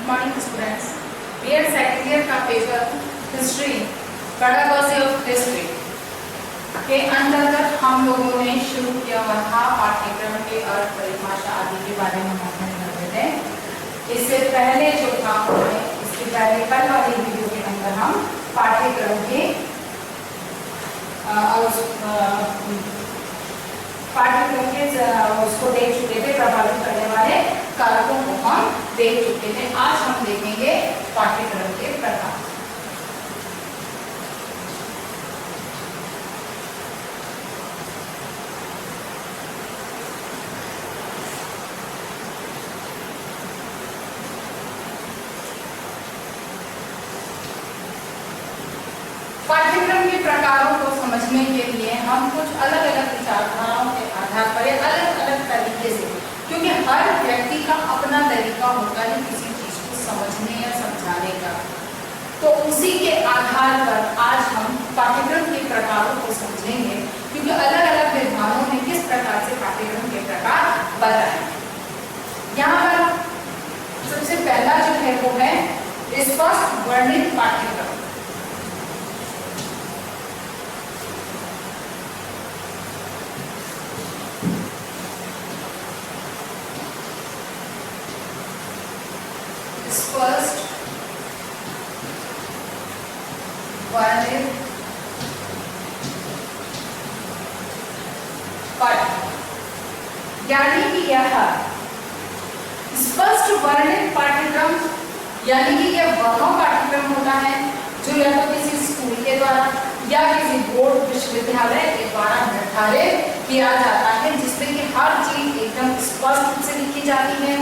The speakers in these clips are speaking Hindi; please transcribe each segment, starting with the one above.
Good morning students. BEd second year का paper history, pedagogy of history के अंतर्गत हम लोगों ने शुरू किया हुआ था पाठ्यक्रम के अर्थ, परिभाषा आदि के बारे में हम अध्ययन कर रहे थे। इससे पहले जो था इसके पहले कल वाली वीडियो के अंदर हम पाठ्यक्रम के उसको देख चुके थे, प्रभावित करने वाले कारकों को हम देख चुके थे। आज हम देखेंगे पाठ्यक्रम के प्रकार। पाठ्यक्रम के प्रकारों को समझने के लिए हम कुछ अलग अलग विचारधाराओं के आधार पर अलग अलग तरीके से, क्योंकि हर व्यक्ति का अपना तरीका होता है किसी चीज को समझने या समझाने का, तो उसी के आधार पर आज हम पाठ्यक्रम के प्रकारों को समझेंगे, क्योंकि अलग अलग विद्वानों ने किस प्रकार से पाठ्यक्रम के प्रकार बताए। यहाँ पर सबसे पहला जो है वो है स्पष्ट वर्णित पाठ्यक्रम। स्पष्ट वर्णित पाठ्यक्रम, यानी कि यह स्पष्ट वर्णित पाठ्यक्रम यानी कि यह वह पाठ्यक्रम होता है जो या तो किसी स्कूल के द्वारा या किसी बोर्ड विश्वविद्यालय के द्वारा निर्धारित किया जाता है, जिसमें कि हर चीज एकदम स्पष्ट रूप से लिखी जाती है,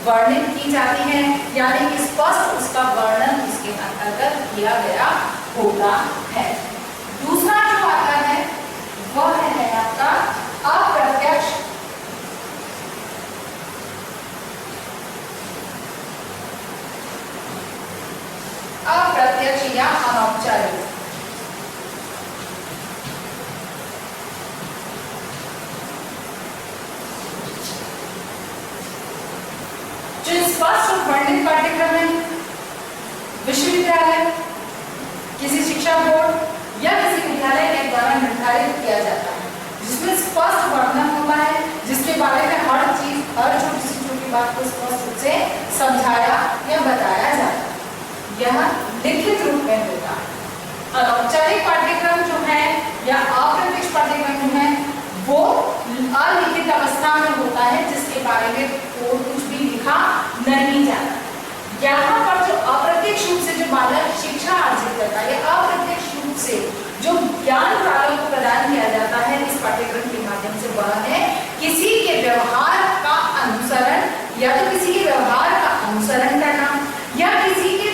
वर्णित की जाती है, यानी कि स्पष्ट उसका वर्णन इसके अंतर्गत किया गया होता है। दूसरा जो आता है वह है आपका अप्रत्यक्ष या अनौपचारिक। जो स्पष्ट वर्णित पाठ्यक्रम है, विश्वविद्यालय, किसी शिक्षा बोर्ड या किसी विद्यालय के द्वारा निर्धारित किया जाता है, जिसमें स्पष्ट वर्णन होता है, जिसके बारे में हर चीज, हर छोटी सी छोटी बात को स्पष्ट रूप से समझाया या बताया जाता है, यह लिखित रूप में होता है। अनौपचारिक पाठ्यक्रम जो है या अप्रत्यक्ष पाठ्यक्रम जो है वो अलिखित अवस्था में होता है, जिसके बारे में कोई कुछ भी लिखा नहीं जाता। यहाँ पर जो अप्रत्यक्ष रूप से जो बालक शिक्षा अर्जित करता है, अप्रत्यक्ष रूप से जो ज्ञान बालक को प्रदान किया जाता है इस पाठ्यक्रम के माध्यम से, वह है किसी के व्यवहार का अनुसरण, या तो किसी के व्यवहार का अनुसरण करना, या किसी के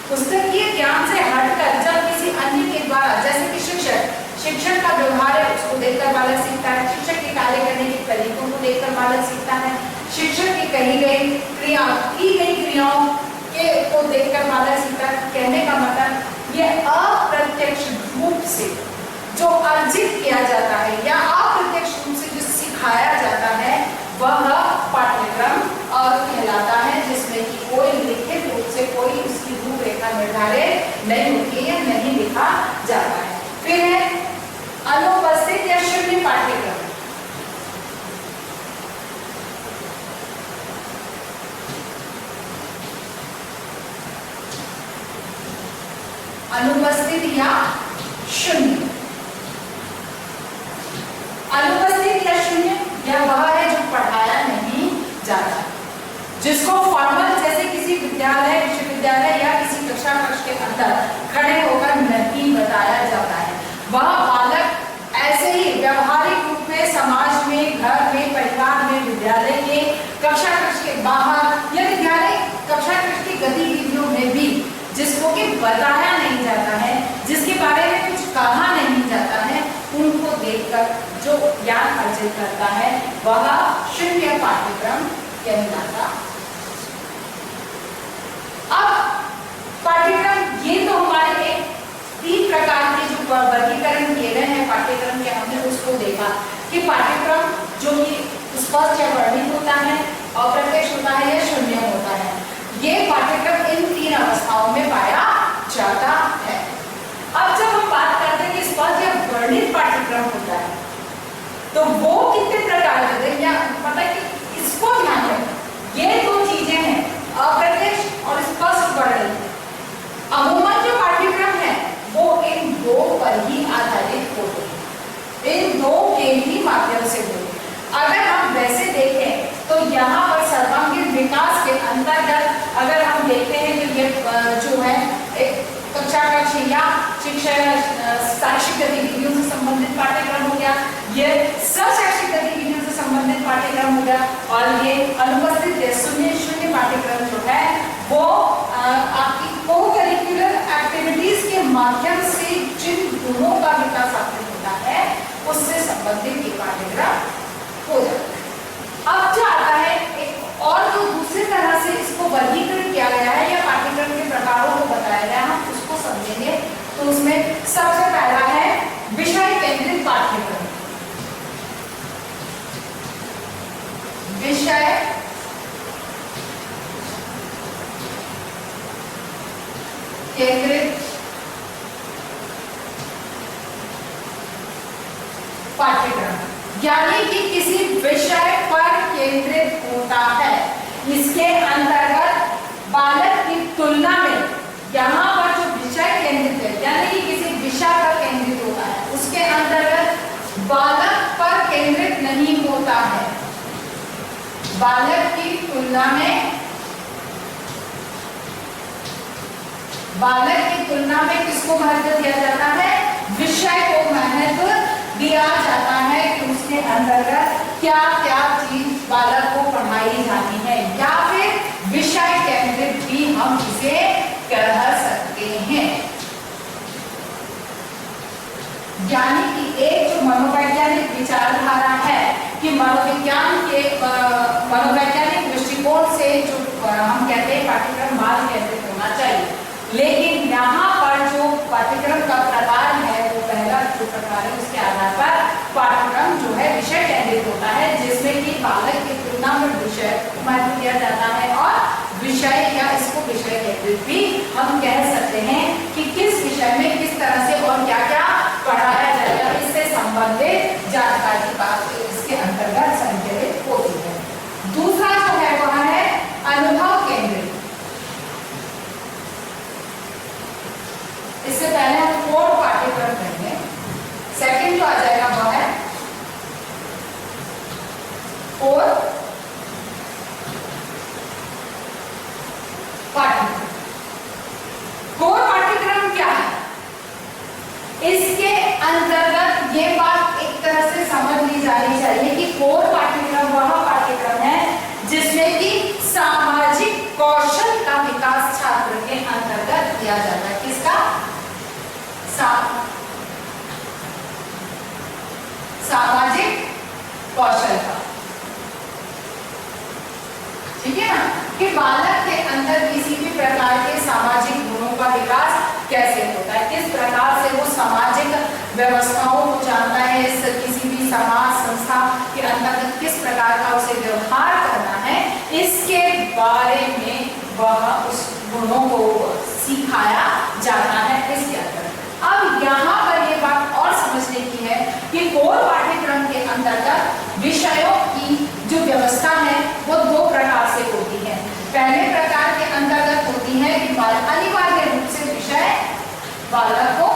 पुस्तकीय ज्ञान से हटकर जब किसी अन्य के द्वारा, जैसे कि शिक्षक का व्यवहार है उसको देखकर बालक सीखता है, शिक्षक के कार्य करने के तरीकों को देखकर बालक सीखता है, शिक्षक की की गई क्रियाओं को देखकर बालक सीखता है। कहने का मतलब ये अप्रत्यक्ष रूप से जो अर्जित किया जाता है या अप्रत्यक्ष रूप से जो सिखाया जाता है वह पाठ्यक्रम और कहलाता है, जिसमें कि कोई लिखित रूप से कोई उसकी रूपरेखा निर्धारित नहीं होती है, नहीं लिखा जाता है। फिर है अनुपस्थित या शून्य पाठ्यक्रम। अनुपस्थित या शून्य, अनुपस्थित या शून्य यह वह है जो पढ़ाया नहीं जाता, जिसको फॉर्मल जैसे किसी विद्यालय, विश्वविद्यालय या किसी कक्षा कक्ष के अंदर खड़े होकर नहीं बताया जाता है। वह बालक ऐसे ही व्यवहारिक रूप में समाज में, घर में, परिवार में, विद्यालय के कक्षा कक्ष के बाहर या विद्यालय कक्षा कक्ष की गतिविधियों में भी जिसको कि बताया नहीं जाता है, जिसके बारे में कुछ कहा नहीं जाता है, उनको देखकर जो ज्ञान अर्जित करता है वह शून्य पाठ्यक्रम कहलाता। अब पाठ्यक्रम ये तो हमारे एक 3 प्रकार के जो वर्गीकरण किए गए हैं पाठ्यक्रम के, हमने उसको देखा कि पाठ्यक्रम जो कि स्पष्ट या वर्णित होता है, अप्रत्यक्ष होता है या शून्य होता है। ये पाठ्यक्रम जाता है। अब जब हम बात करते हैं कि स्पष्ट या वर्णित पाठ्यक्रम होता है तो वो कितने प्रकार के होते हैं, या मतलब कि इसको ध्यान रखें, ये दो चीजें हैं, अप्रत्यक्ष और स्पष्ट वर्णित। अमूमन जो पाठ्यक्रम है वो इन दो पर ही आधारित होते हैं, इन दो के ही माध्यम से होते हैं। अगर हम वैसे देखें तो यहाँ पर सर्वांगीण विकास के अंतर्गत अगर हम देखते हैं तो ये जो है एक कक्षा कक्ष या शिक्षा शैक्षिक गतिविधियों से संबंधित पाठ्यक्रम हो गया, ये शैक्षिक गतिविधियों से संबंधित पाठ्यक्रम हो गया, और ये अनुपस्थित शून्य पाठ्यक्रम जो है वो आपकी को करिकुलर एक्टिविटीज के माध्यम से जिन गुणों का विकास आपको होता है उससे संबंधित ये पाठ्यक्रम हो जाता है। अब जो आता है एक और जो दूसरी तरह से इसको वर्गीकृत किया गया है या पाठ्यक्रम के प्रकारों को बताया गया है, हम उसको समझेंगे। तो उसमें सबसे पहला है विषय केंद्रित पाठ्यक्रम। विषय केंद्रित पाठ्यक्रम यानी कि किसी विषय पर केंद्रित होता है। इसके अंतर्गत बालक की तुलना में यहाँ पर जो विषय केंद्रित है यानी कि किसी विषय पर केंद्रित होता है, उसके अंतर्गत बालक पर केंद्रित नहीं होता है। बालक की तुलना में किसको महत्व दिया जाता है? विषय को महत्व दिया जाता है कि उसके अंतर्गत क्या क्या चीज बालक को पढ़ाई जाती है, या फिर विषय केंद्रित भी हम इसे कह सकते हैं। यानी कि एक जो मनोवैज्ञानिक विचारधारा है कि मनोविज्ञान के मनोवैज्ञानिक दृष्टिकोण से जो हम कहते हैं पाठ्यक्रम बाल केंद्रित होना चाहिए, लेकिन यहाँ पर जो पाठ्यक्रम का प्रकार है वो पहला जो प्रकार है उसके आधार पर पाठ्यक्रम जो है विषय केंद्रित होता है, जिसमें कि बालक की तुलना में विषय को महत्व दिया जाता है, और विषय या इसको विषय केंद्रित भी हम कह सकते हैं कि किस विषय में किस तरह से और क्या क्या पढ़ाया जाएगा, इससे संबंधित जानकारी बात इसके अंतर्गत संचालित होती है। दूसरा जो है वह है अनुभव केंद्रित। इससे पहले हम कोर पाठ्यक्रम करेंगे। सेकंड जो आ जाएगा वह है कोर पाठ्यक्रम। कोर पाठ्यक्रम क्या है? इसके अंतर्गत ये बात एक तरह से समझ ली जानी चाहिए कि कोर पाठ्यक्रम वह पाठ्यक्रम है जिसमें कि सामाजिक कौशल का विकास छात्र के अंतर्गत किया जाता है। किसका? सामाजिक कौशल का। ठीक है ना, कि बालक के अंदर किसी भी प्रकार के सामाजिक गुणों का विकास कैसे होता है, किस प्रकार से वो सामाजिक व्यवस्थाओं को जानता है, किसी भी समाज संस्था के अंतर्गत किस प्रकार का उसे व्यवहार करना है, इसके बारे में वह उस गुणों को सिखाया जाता है इसके अंदर। अब यहाँ पर ये बात और समझने की है कि कोर पाठ्यक्रम के अंतर्गत विषयों की जो व्यवस्था है वो दो प्रकार से होती है। पहले प्रकार के अंतर्गत होती है कि अनिवार्य रूप से विषय बालक को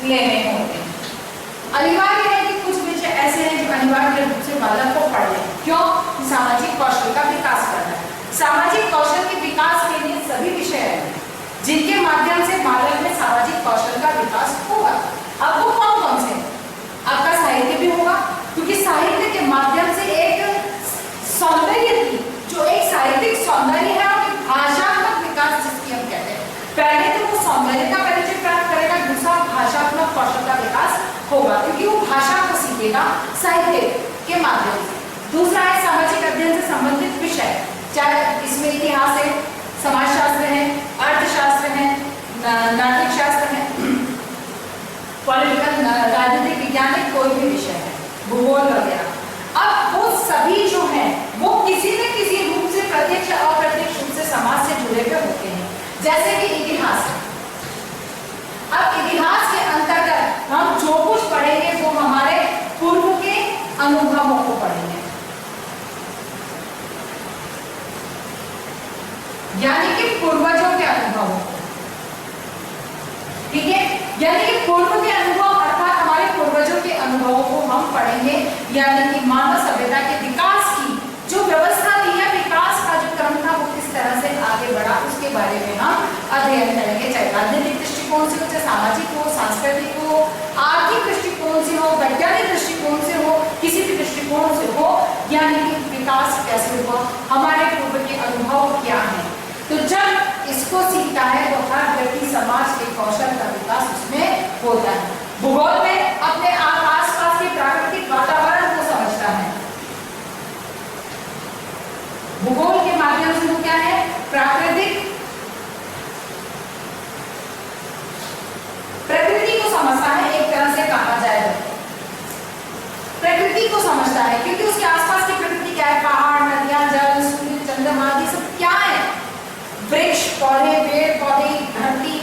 लेने होते हैं। अनिवार्य है कि कुछ विषय ऐसे हैं जो अनिवार्य रूप से बालक को पढ़ लें। क्यों? सामाजिक कौशल का विकास करना है। सामाजिक कौशल के विकास के लिए सभी विषय हैं जिनके माध्यम से बालक में सामाजिक कौशल का विकास होगा। अब वो कौन कौन से? आपका साहित्य भी होगा, क्योंकि साहित्य के माध्यम से एक सौंदर्य की जो एक साहित्यिक सौंदर्य है और भाषात्मक विकास जिसकी हम कहते हैं, पहले तो वो सौंदर्य का परिचय प्राप्त करेगा, दूसरा भाषात्मक कौशल का विकास होगा क्योंकि वो भाषा को सीखेगा साहित्य के माध्यम से। दूसरा है सामाजिक अध्ययन से संबंधित विषय, चाहे इसमें इतिहास है, समाजशास्त्र है, अर्थशास्त्र है, नागरिक शास्त्र है, पॉलिटिकल राजनीतिक वैज्ञानिक कोई भी विषय है, भूगोल वगैरह। अब वो सभी जो हैं वो किसी न किसी रूप से प्रत्यक्ष अप्रत्यक्ष रूप से समाज से जुड़े हुए होते हैं। जैसे कि इतिहास। अब इतिहास के अंतर्गत हम जो कुछ पढ़ेंगे वो हमारे पूर्व के अनुभवों को पढ़ेंगे, यानी कि पूर्वजों के अनुभवों को। ठीक है, यानी कि पूर्व के अनुभव अर्थात हमारे पूर्वजों के अनुभवों को हम पढ़ेंगे, यानी कि मानव सभ्यता के विकास की जो व्यवस्था थी या विकास का जो क्रम था वो किस तरह से आगे बढ़ा उसके बारे में हम अध्ययन करेंगे, चाहे राजनीतिक दृष्टिकोण से हो, चाहे सामाजिक हो, सांस्कृतिक हो, आर्थिक दृष्टिकोण से हो, वैज्ञानिक दृष्टिकोण से हो, किसी भी दृष्टिकोण से हो, यानी कि विकास कैसे हुआ, हमारे पूर्व के अनुभव क्या है। तो जब इसको सीखता है तो हर व्यक्ति समाज के कौशल का विकास उसमें होता है। भूगोल में अपने आसपास के प्राकृतिक वातावरण को समझता है। भूगोल के माध्यम से वो क्या है, प्रकृति को समझता है, एक तरह से कहा जाए प्रकृति को समझता है, क्योंकि उसके आसपास की प्रकृति क्या है, पहाड़, नदियां, जल, सूर्य, चंद्रमा आदि सब क्या है, वृक्ष, पौधे, पेड़ पौधे, धरती,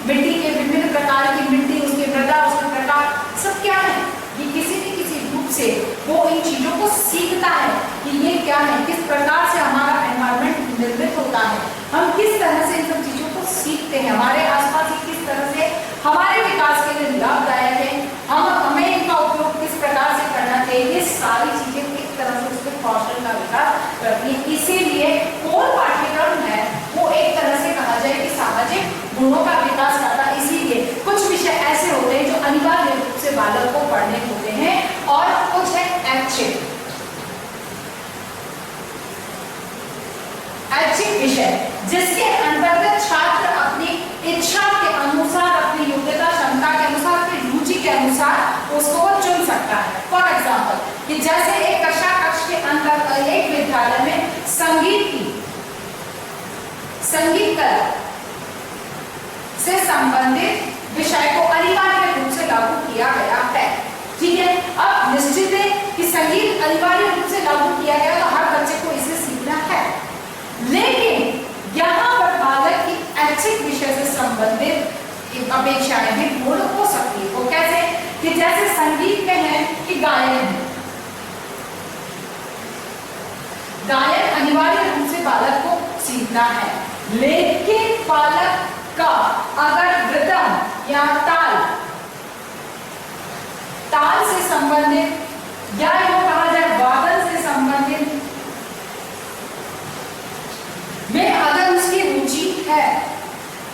मिट्टी के विभिन्न प्रकार की मिट्टी, उसके मृदा, उसके प्रकार सब क्या है, ये किसी न किसी रूप से वो इन चीजों को सीखता है कि ये क्या है, किस प्रकार से हमारा एनवायरनमेंट निर्मित होता है, हम किस तरह से इन सब चीजों को सीखते हैं, हमारे आसपास ये किस तरह से हमारे विकास के लिए लाभदायक है, हमें इनका उपयोग किस प्रकार से करना चाहिए, ये सारी चीजें किस तरह से उसके कौशल का विकास करती है। इसीलिए कोर पाठ्यक्रम है वो एक तरह से कहा जाए कि सामाजिक गुणों का विकास करता है। इसीलिए कुछ विषय ऐसे होते हैं जो अनिवार्य रूप से बालक को पढ़ने होते हैं और कुछ है ऐच्छिक विषय, जिसके अंतर्गत छात्र अपनी इच्छा के अनुसार, अपनी योग्यता क्षमता के अनुसार, अपनी रुचि के अनुसार उसको चुन सकता है। फॉर एग्जाम्पल कि जैसे एक कक्ष के अंदर एक विद्यालय में संगीत कला से संबंधित विषय को अनिवार्य रूप से लागू किया गया है। ठीक है, अब निश्चित है कि संगीत अनिवार्य रूप से लागू किया गया तो हर बच्चे को इसे सीखना है, लेकिन यहाँ पर बालक की ऐच्छिक विषय से संबंधित अपेक्षाएं भी पूर्ण हो सकती है। वो कैसे कि जैसे संगीत में है कि गायन है, गायन अनिवार्य रूप से बालक को सीखना है, लेकिन बालक का अगर रिदम या ताल से संबंधित या यूं कहा जाए वादन से संबंधित में अगर उसकी रुचि है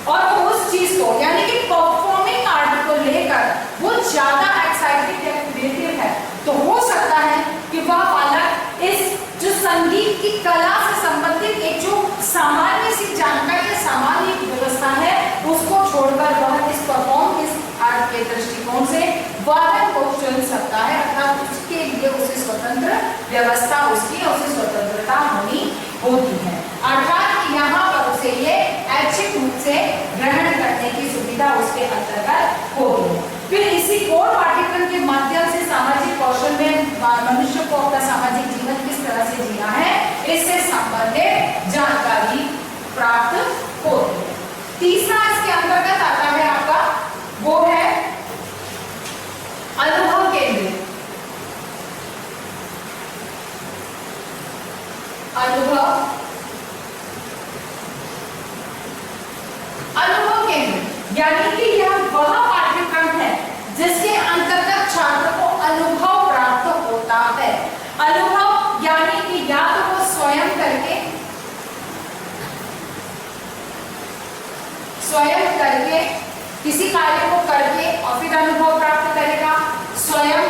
और वो उस चीज को यानी कि परफॉर्मिंग आर्ट को लेकर वो ज्यादा एक्साइटेड या क्रिएटिव है, तो हो सकता है कि वह बालक इस जो संगीत की कला से संबंधित एक जो सामान्य सी जानकारी या सामान्य व्यवस्था है उसको छोड़कर वह इस परफॉर्मेंस आर्ट के दृष्टिकोण से वादन को चुन सकता है, अर्थात उसके लिए उसे स्वतंत्र व्यवस्था, उसकी उसे स्वतंत्रता होनी होती है, अर्थात यहाँ पर उसे ये ऐच्छिक रूप से ग्रहण करने की सुविधा उसके अंतर्गत होती है। फिर इसी कोर पाठ्यक्रम के माध्यम से सामाजिक कौशल में मनुष्य को अपना सामाजिक जीवन किस तरह से जीना है इससे संबंधित जानकारी प्राप्त होती है। तीसरा इसके अंतर्गत आता है आपका वो है अनुभव केंद्रित। अनुभव केंद्रित यानी कि यह वह पाठ्यक्रम है जिसके अंतर्गत छात्र को अनुभव प्राप्त होता है। अनुभव यानी कि या तो वो स्वयं करके किसी कार्य को करके और फिर अनुभव प्राप्त करेगा, स्वयं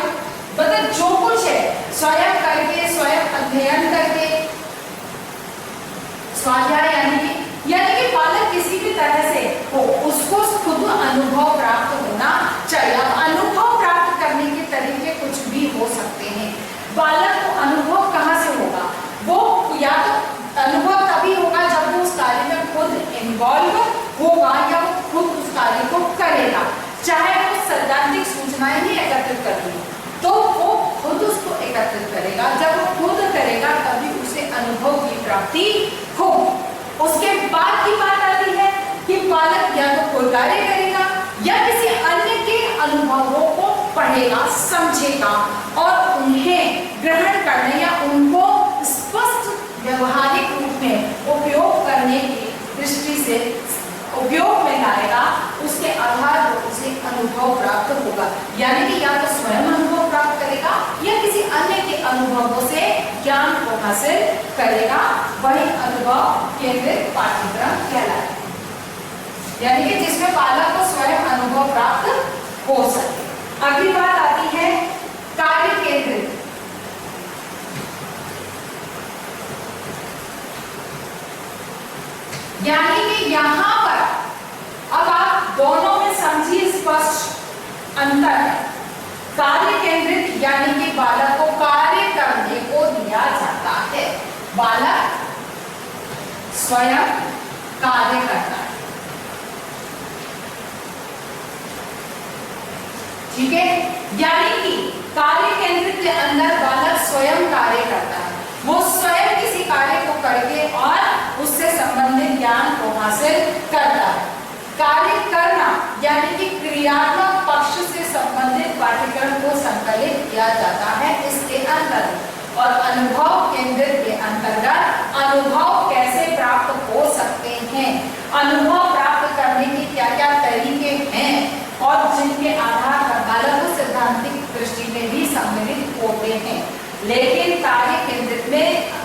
मतलब जो कुछ है स्वयं करके, स्वयं अध्ययन करके, स्वाध्याय यानी कि बालक किसी भी तरह से हो उसको खुद अनुभव प्राप्त होना चाहिए। अब अनुभव प्राप्त करने के तरीके कुछ भी हो सकते हैं। बालक को अनुभव कहाँ से होगा, वो या तो अनुभव तभी होगा जब वो उस कार्य में खुद इन्वॉल्व होगा या वो खुद उस कार्य को करेगा, चाहे वो सैद्धांतिक सूचनाएं ही एकत्रित करती है तो वो खुद उसको एकत्रित करेगा, जब वो खुद करेगा तभी उसे अनुभव की प्राप्ति होगी। उसके बाद की बात बालक या तो कोई कार्य करेगा या किसी अन्य के अनुभवों को पढ़ेगा, समझेगा और उन्हें ग्रहण करने या उनको स्पष्ट व्यवहारिक रूप में उपयोग करने की दृष्टि से उपयोग में लाएगा, उसके आधार पर उसे अनुभव प्राप्त होगा। यानी कि या तो स्वयं अनुभव प्राप्त करेगा या किसी अन्य के अनुभवों से ज्ञान को हासिल करेगा, वही अनुभव केंद्रित पाठ्यक्रम कहलाता है। यानी कि जिसमें बालक को स्वयं अनुभव प्राप्त हो सके। अगली बात आती है कार्य केंद्रित। यानी कि यहां पर अब आप दोनों में समझिए स्पष्ट अंतर है। कार्य केंद्रित यानी कि बालक को कार्य करने को दिया जाता है, बालक स्वयं कार्य करता है, ठीक है। यानी कि कार्य केंद्रित के अंदर बालक स्वयं कार्य करता है, वो स्वयं किसी कार्य को करके और उससे संबंधित ज्ञान को हासिल करता है। कार्य करना यानी कि क्रियात्मक पक्ष से संबंधित पाठ्यक्रम को संकलित किया जाता है इसके अंतर्गत। और अनुभव केंद्रित के अंतर्गत अनुभव कैसे प्राप्त हो सकते हैं, अनुभव प्राप्त करने के क्या क्या तरीके हैं और जिनके आधार पर बालक को सैद्धांतिक दृष्टि में भी सम्मिलित होते हैं। लेकिन कार्य केंद्रित में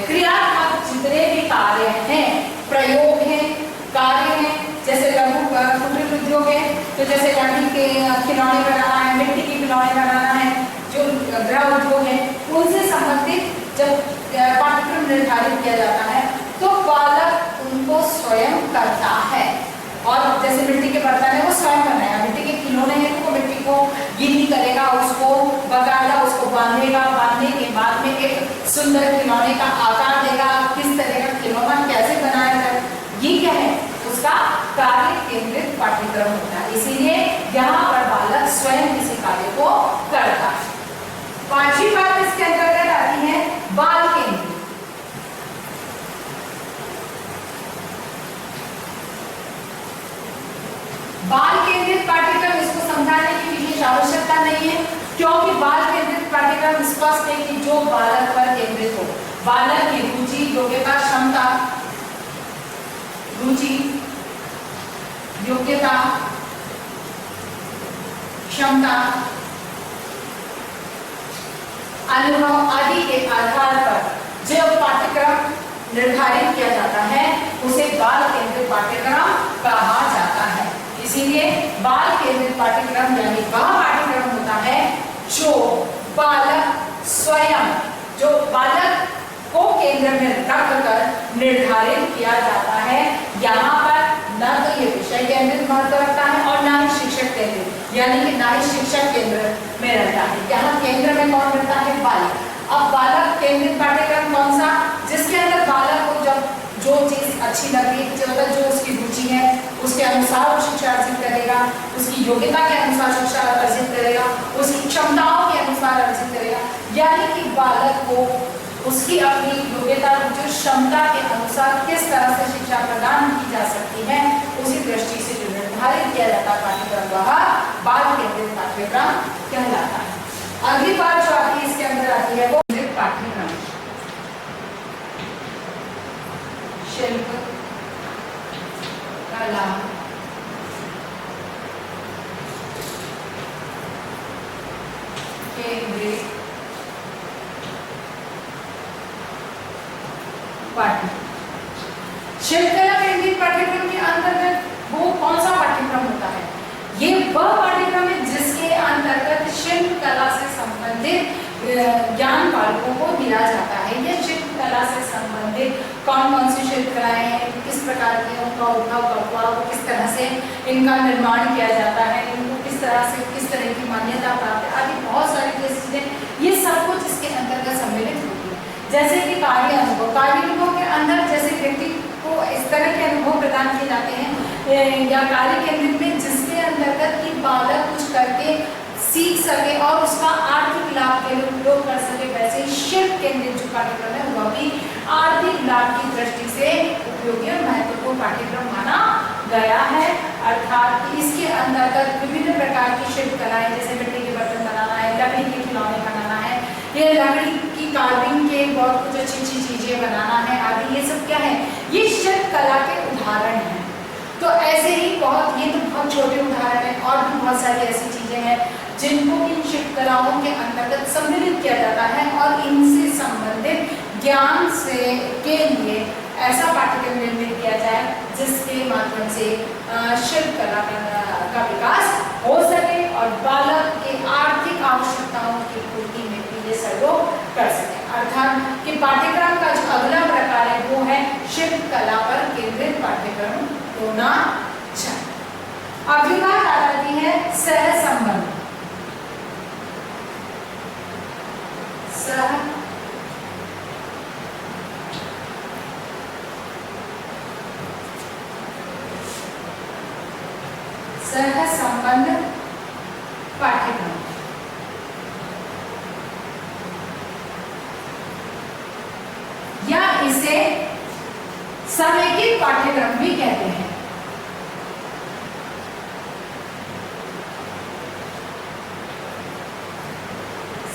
क्रियात्मक जितने भी कार्य हैं, प्रयोग हैं, कार्य हैं, जैसे लघु कुटीर उद्योग है, तो जैसे लकड़ी के खिलौने बनाना है, मिट्टी के खिलौने बनाना है, जो गृह उद्योग है, उनसे संबंधित जब पाठ्यक्रम निर्धारित किया जाता है तो बालक उनको स्वयं करता है। और जैसे मिट्टी के बर्तन है वो स्वयं बनाएगा, मिट्टी के खिलौने हैं तो वो मिट्टी को गीली करेगा, उसको बगाएगा, उसको बांधेगा, बांधने के बाद में एक सुंदर खिलौने का आकार देगा, किस तरह का खिलौना कैसे बनाया जाए, ये क्या है उसका कार्य केंद्रित पाठ्यक्रम होता है। इसीलिए यहाँ पर बालक स्वयं किसी कार्य को करता है। पांचवी बात इसके अंतर्गत आती है बाल केंद्रित। बाल केंद्रित पाठ्यक्रम, इसको समझाने की विशेष आवश्यकता नहीं है क्योंकि बाल केंद्रित पाठ्यक्रम स्पष्ट है कि जो बालक पर केंद्रित हो, बालक की रुचि, योग्यता, क्षमता, रुचि, योग्यता, क्षमता, अनुभव आदि के आधार पर जो पाठ्यक्रम निर्धारित किया जाता है उसे बाल केंद्रित पाठ्यक्रम कहा जाता है। इसीलिए बाल केंद्रित पाठ्यक्रम यानी वह पाठ्यक्रम होता है जो बालक स्वयं, जो बालक को केंद्र में रखकर निर्धारित किया जाता है। यहाँ पर न तो ये विषय केंद्रित महत्व रखता है और न ही शिक्षक केंद्रित, यानी कि न ही शिक्षक केंद्र में रहता है। यहाँ केंद्र में कौन रहता है? बालक। अब बालक केंद्रित पाठ्यक्रम कौन सा? जिसके अंदर बालक को जब जो चीज अच्छी लगी, जो उसकी रुचि है उसके अनुसार वो शिक्षा अर्जित करेगा, उसकी योग्यता के अनुसार शिक्षा अर्जित करेगा, उसकी क्षमताओं के अनुसार अर्जित करेगा। यानी कि बालक को उसकी अपनी योग्यता, जो क्षमता के अनुसार किस तरह से शिक्षा प्रदान की जा सकती है उसी दृष्टि से जो निर्धारित किया जाता है पाठ्यक्रम, वह बाल केंद्रित पाठ्यक्रम कहलाता है। अगली बात जो आती है इसके अंदर आती है वो पाठ्यक्रम शिल्प, कला, केंद्रित पाठ्यक्रम। शिल्पकला केंद्रित पाठ्यक्रम के अंतर्गत वो कौन सा पाठ्यक्रम होता है? ये वह पाठ्यक्रम है जिसके अंतर्गत शिल्प कला से संबंधित ज्ञान बालकों को दिया जाता है। यह शिल्प कला से संबंधित कौन कौन सी शिल्प कलाएं हैं, किस प्रकार की उनका उद्भव कब हुआ, किस तरह से इनका निर्माण किया जाता है, इनको किस तरह से किस तरह की मान्यता प्राप्त है, आदि बहुत सारी चीजें, ये सब कुछ इसके अंतर्गत सम्मिलित होती है। जैसे कि कार्य अनुभव, कार्य अनुभव के अंदर जैसे व्यक्ति को इस तरह के अनुभव प्रदान किए जाते हैं या कार्य केंद्रित में जिसके अंतर्गत कि बालक कुछ करके सीख सके और उसका आर्थिक लाभ के लिए उपयोग कर सके, वैसे शिल्प केंद्रित जो पाठ्यक्रम है वह भी आर्थिक लाभ की दृष्टि से उपयोगी और महत्वपूर्ण पाठ्यक्रम माना गया है। अर्थात इसके अंतर्गत विभिन्न प्रकार की शिल्पकलाएं जैसे मिट्टी के बर्तन बनाना है, लकड़ी के खिलौने बनाना है, ये लकड़ी की कार्विंग के बहुत कुछ अच्छी अच्छी चीजें बनाना है आदि, ये सब क्या है, ये शिल्पकला के उदाहरण हैं। तो ऐसे ही बहुत, ये तो बहुत छोटे उदाहरण हैं, और भी बहुत सारी ऐसी चीजें हैं जिनको इन शिल्पकलाओं के अंतर्गत सम्मिलित किया जाता है और इनसे संबंधित ज्ञान से के लिए ऐसा पाठ्यक्रम निर्मित किया जाए जिसके माध्यम से शिल्पकला का विकास हो सके और बालक के आर्थिक आवश्यकताओं की पूर्ति में भी ये सहयोग कर सके। अर्थात कि पाठ्यक्रम का जो अगला प्रकार है वो है शिल्पकला पर केंद्रित पाठ्यक्रम होना चाहिए। अगली बात आ जाती है सहसंबंध। सहसंबंध पाठ्यक्रम या इसे समेकित पाठ्यक्रम भी कहते हैं।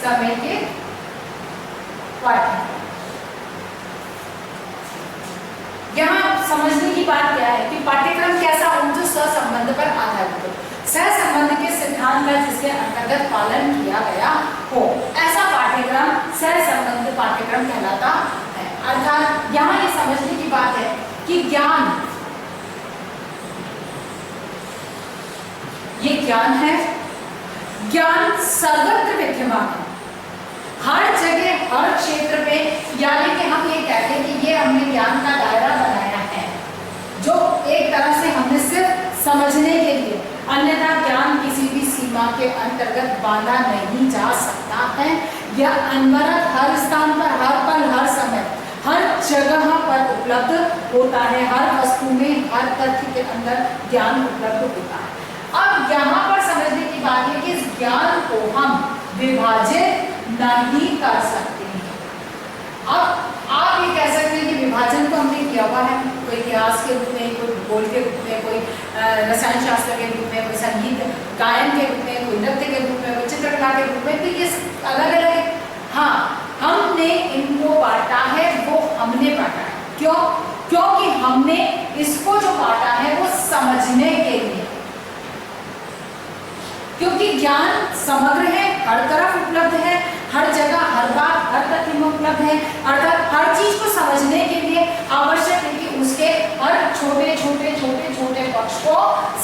समेकित पाठ्यक्रम, यहाँ समझने की बात क्या है कि पाठ्यक्रम कैसा हो जो सहसंबंध पर आधारित हो, सहसंबंध के सिद्धांत का जिसके अंतर्गत पालन किया गया हो, ऐसा पाठ्यक्रम सहसंबंध पाठ्यक्रम कहलाता है। अर्थात यहाँ ये समझने की बात है कि ज्ञान, ये ज्ञान है, ज्ञान सर्वत्र विद्यमान है, हर जगह हर क्षेत्र पे, यानी कि हम ये कहते हैं कि ये हमने ज्ञान का दायरा बनाया है जो एक तरह से हमने सिर्फ समझने के लिए, अन्यथा ज्ञान किसी भी सीमा के अंतर्गत बांधा नहीं जा सकता है। यह अनवरत हर स्थान पर, हर पल, हर समय, हर जगह पर उपलब्ध होता है, हर वस्तु में, हर तथ्य के अंदर ज्ञान उपलब्ध होता है। अब यहाँ पर समझने की बात है कि इस ज्ञान को हम विभाजित नहीं कर सकते हैं। अब आप ये कह सकते हैं कि विभाजन तो हमने किया हुआ है, कोई इतिहास के रूप में, कोई भूगोल के रूप में, कोई रसायन शास्त्र के रूप में, कोई संगीत गायन के रूप में, कोई नृत्य के रूप में, कोई चित्रकला के रूप में, तो ये अलग अलग है। हाँ, हमने इनको बांटा है, वो हमने बांटा है। क्यों? क्योंकि हमने इसको जो बांटा है वो समझने के लिए, क्योंकि ज्ञान समग्र है, हर तरफ उपलब्ध है, हर जगह, हर बात, हर तथ्य में उपलब्ध है। अर्थात हर चीज को समझने के लिए आवश्यक है कि उसके हर छोटे छोटे छोटे छोटे पक्ष को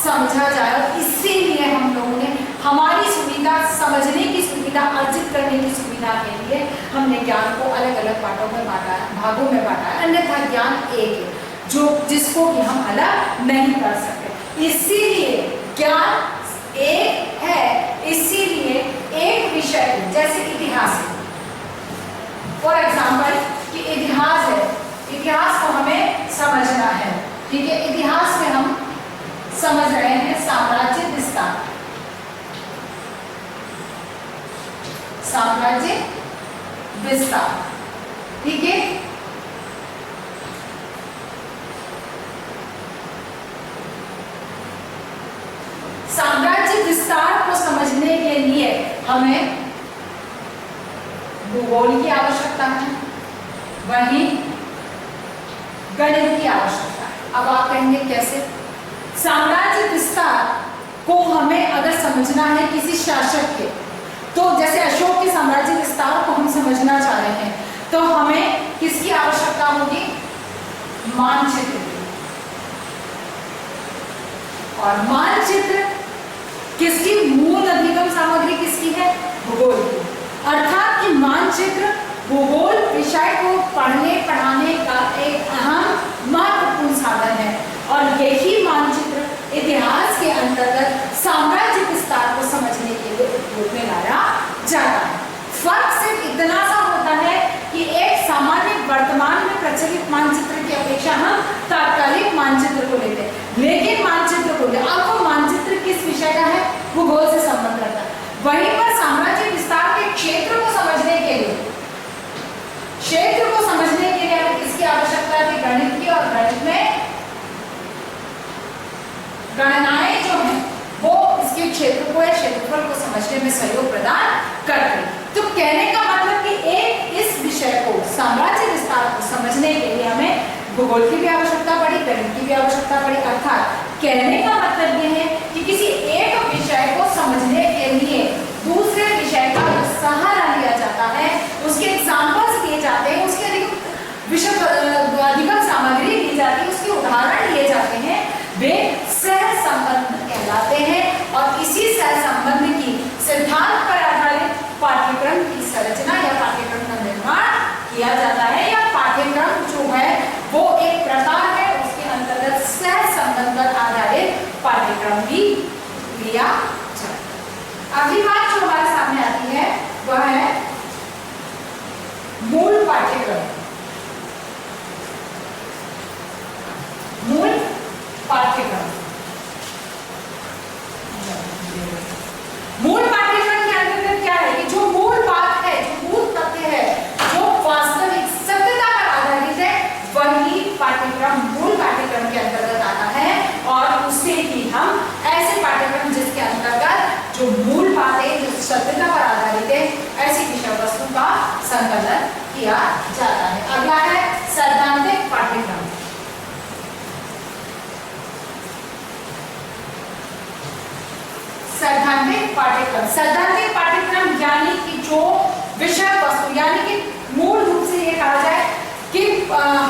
समझा जाए, और इसीलिए हम लोगों ने हमारी सुविधा, समझने की सुविधा, अर्जित करने की सुविधा के लिए हमने ज्ञान को अलग अलग पार्टों में बांटा है, भागों में बांटा है। अन्यथा ज्ञान एक है जो जिसको कि हम अलग नहीं कर सकते। इसीलिए ज्ञान एक है, इसीलिए एक विषय जैसे इतिहास है, फॉर एग्जाम्पल कि इतिहास है, इतिहास को हमें समझना है, ठीक है। इतिहास में हम समझ रहे हैं साम्राज्य विस्तार, साम्राज्य विस्तार, ठीक है। साम्राज्य विस्तार को समझने के लिए हमें भूगोल की आवश्यकता है, वहीं गणित की आवश्यकता है। अब आप कहेंगे कैसे? साम्राज्य विस्तार को हमें अगर समझना है किसी शासक के, तो जैसे अशोक के साम्राज्य विस्तार को हम समझना चाह रहे हैं, तो हमें किसकी आवश्यकता होगी? मानचित्र की। और मानचित्र किसकी मूल अधिगम सामग्री किसकी है? भूगोल की। अर्थात कि मानचित्र भूगोल विषय को पढ़ने पढ़ाने का एक अहम महत्वपूर्ण साधन है, और यही मानचित्र इतिहास के अंतर्गत साम्राज्य विस्तार को समझने के लिए उपयोग में लाया जाता है। फर्क सिर्फ इतना सा होता है कि एक सामान्य वर्तमान में प्रचलित मानचित्र की अपेक्षा हम तात्कालिक मानचित्र को लेते हैं, लेकिन मानचित्र को ले, अब वो मानचित्र किस विषय का है? भूगोल से संबंध रखता है। वहीं पर साम्राज्य विस्तार के क्षेत्र को समझने के लिए, क्षेत्र को समझने के लिए समझने में सहयोग प्रदान करते हैं। तो कहने का मतलब कि एक इस विषय को, साम्राज्य विस्तार को समझने के लिए हमें भूगोल की भी आवश्यकता पड़ी, गणित की भी आवश्यकता पड़ी। अर्थात कहने का मतलब यह है कि किसी एक विषय को समझने के लिए दूसरे विषय का सहारा लिया जाता है, उसके एग्जाम्पल्स दिए जाते हैं, उसके अधिगम सामग्री दी जाती है, उसके उदाहरण लिए जाते हैं, वे सह संबंध कहलाते हैं। और इसी सह संबंध की सिद्धांत पर आधारित पाठ्यक्रम की संरचना या पाठ्यक्रम का निर्माण किया जाता है, या पाठ्यक्रम जो है वो एक प्रकार है, उसके अंतर्गत सह संबंध पर आधारित पाठ्यक्रम भी लिया जाता है। अगली बात जो हमारे सामने आती है वह है मूल पाठ्यक्रम। मूल पाठ्यक्रम, मूल पाठ्यक्रम के अंतर्गत क्या है कि जो मूल बात है, जो मूल तथ्य है, जो वास्तविक सत्यता पर आधारित है, वही पाठ्यक्रम मूल पाठ्यक्रम के अंतर्गत आता है। और उससे ही हम ऐसे पाठ्यक्रम जिसके अंतर्गत जो मूल बात है, जो सत्यता पर आधारित है, ऐसी विषय वस्तु का संकलन किया जाता है। अगला है सैद्धांतिक पाठ्यक्रम। सैद्धांतिक पाठ्यक्रम, सैद्धांतिक पाठ्यक्रम यानी कि जो विषय वस्तु, यानी कि मूल रूप से ये कहा जाए कि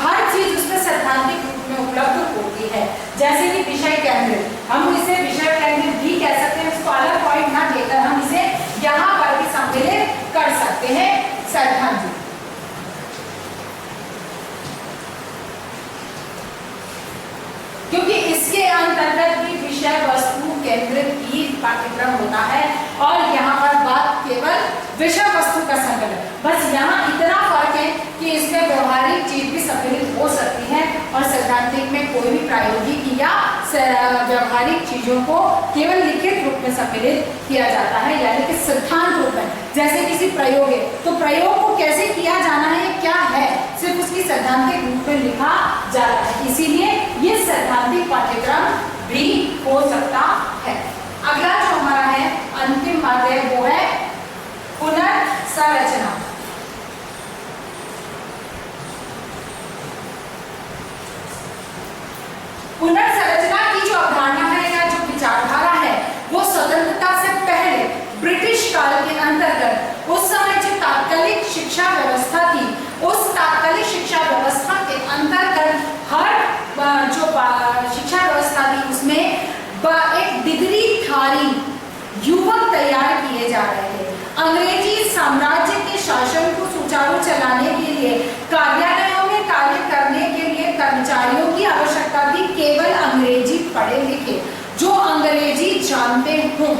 हर चीज उसमें सैद्धांतिक रूप में उपलब्ध होती है। जैसे कि विषय केंद्रित, हम इसे विषय केंद्रित भी कह सकते हैं, उसको अलग पॉइंट ना देकर हम इसे यहाँ पर भी सम्मिलित कर सकते हैं, सैद्धांतिक। क्योंकि इसके अंतर्गत भी विषय वस्तु केंद्रित ही पाठ्यक्रम होता है, और यहाँ पर बात केवल विषय वस्तु का संकलन। बस यहाँ इतना फर्क है कि इसमें व्यवहारिक चीज भी सम्मिलित हो सकती है, और सैद्धांतिक में कोई भी प्रायोगिक या व्यवहारिक चीजों को केवल लिखित रूप में सम्मिलित किया जाता है, यानी कि सिद्धांत रूप में। जैसे किसी प्रयोग है तो प्रयोग को कैसे किया जाना है, क्या है, सिर्फ उसकी सैद्धांतिक रूप में लिखा जाता है। इसीलिए ये सैद्धांतिक पाठ्यक्रम भी हो सकता है। अगला जो हमारा है अंतिम बात है वो है पुनर्संरचना। पुनर्संरचना की जो अवधारणा है या जो विचारधारा है वो स्वतंत्रता से पहले ब्रिटिश काल के अंतर्गत उस समय जो तात्कालिक शिक्षा व्यवस्था थी, उस तात्कालिक शिक्षा व्यवस्था के अंतर्गत हर जो शिक्षा व्यवस्था थी उसमें एक डिग्रीधारी युवक तैयार किए जा रहे थे। अंग्रेजी साम्राज्य के शासन को सुचारू चलाने के लिए कार्यालयों में कार्य करने के लिए कर्मचारियों की आवश्यकता थी केवल अंग्रेजी पढ़े लिखे, जो अंग्रेजी जानते हों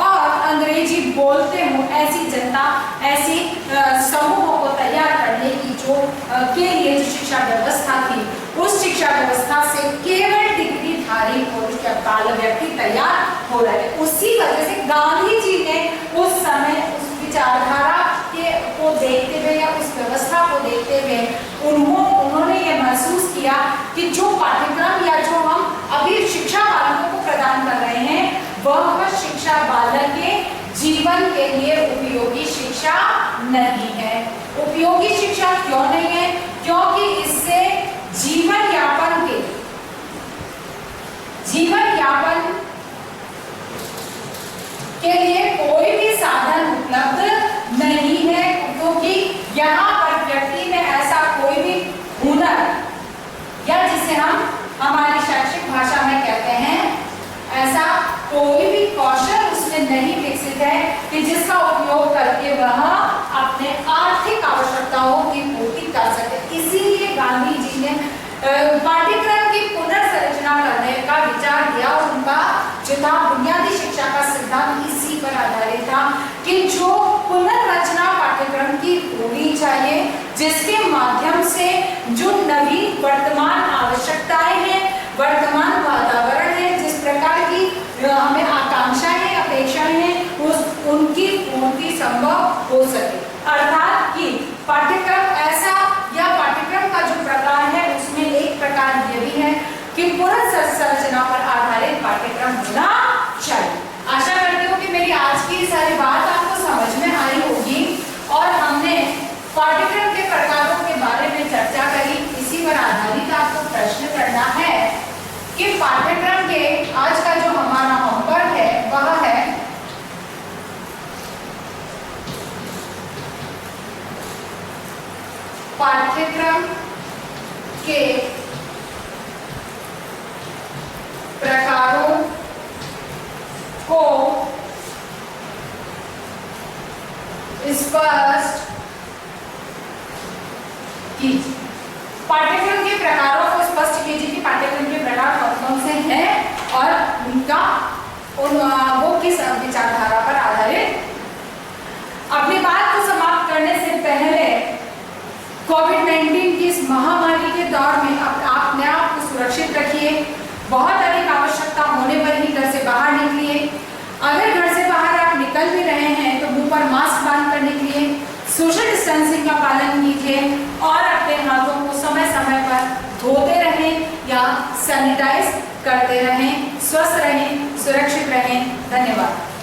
और अंग्रेजी बोलते हों, ऐसी जनता, ऐसी समूहों को तैयार करने की जो के लिए जो शिक्षा व्यवस्था थी, उस शिक्षा व्यवस्था से केवल डिग्रीधारी पुरुष या बाल व्यक्ति तैयार हो रहे थे। उसी वजह से गांधी जी ने उस समय उस विचारधारा को देखते हुए या उस व्यवस्था को देखते हुए उन्होंने ये महसूस किया कि जो पाठ्यक्रम या जो हम अभी शिक्षा बालकों को प्रदान कर रहे हैं वह शिक्षा बालक के जीवन के लिए उपयोगी शिक्षा नहीं है। उपयोगी शिक्षा क्यों नहीं है? क्योंकि इससे जीवन यापन के लिए कोई भी साधन उपलब्ध नहीं है, क्योंकि यहाँ पर व्यक्ति में ऐसा कोई भी हुनर या जिसे हम हमारी शैक्षिक भाषा में कहते हैं ऐसा कोई भी कौशल उसमें नहीं विकसित है कि जिसका उपयोग करके वह अपने आर्थिक आवश्यकताओं की पूर्ति कर सके। इसीलिए गांधी जी ने पाठ्यक्रम की पुनर्संरचना करने का विचार दिया और उनका जो था बुनियादी शिक्षा का सिद्धांत इसी पर आधारित था कि जो पुनर्रचना पाठ्यक्रम की होनी चाहिए, जिसके माध्यम से जो नवीन वर्तमान आवश्यकताएं हैं, वर्तमान वातावरण है, जिस प्रकार की हमें आकांक्षाएं अपेक्षाएं हैं, उनकी पूर्ति संभव हो सके। अर्थात कि पाठ्यक्रम ऐसा या पाठ्यक्रम का जो प्रकार है उसमें एक प्रकार यह भी है कि पुनर्संरचना पर आधारित पाठ्यक्रम होना चाहिए। आशा करती हूँ कि मेरी आज की सारी बात पाठ्यक्रम के प्रकारों को स्पष्ट कीजिए कि पाठ्यक्रम के प्रकार कौन-कौन से हैं और उनका वो किस विचारधारा पर आधारित। अपनी बात को समाप्त करने से पहले कोविड-19 की इस महामारी के दौर में अपने आप को सुरक्षित रखिए। बहुत अधिक आवश्यकता होने पर ही घर से बाहर निकलिए। अगर घर से बाहर आप निकल भी रहे हैं तो मुंह पर मास्क बांध कर निकलिए, सोशल डिस्टेंसिंग का पालन कीजिए और अपने हाथों को समय समय पर धोते रहें या सैनिटाइज करते रहें। स्वस्थ रहें, सुरक्षित रहें। धन्यवाद।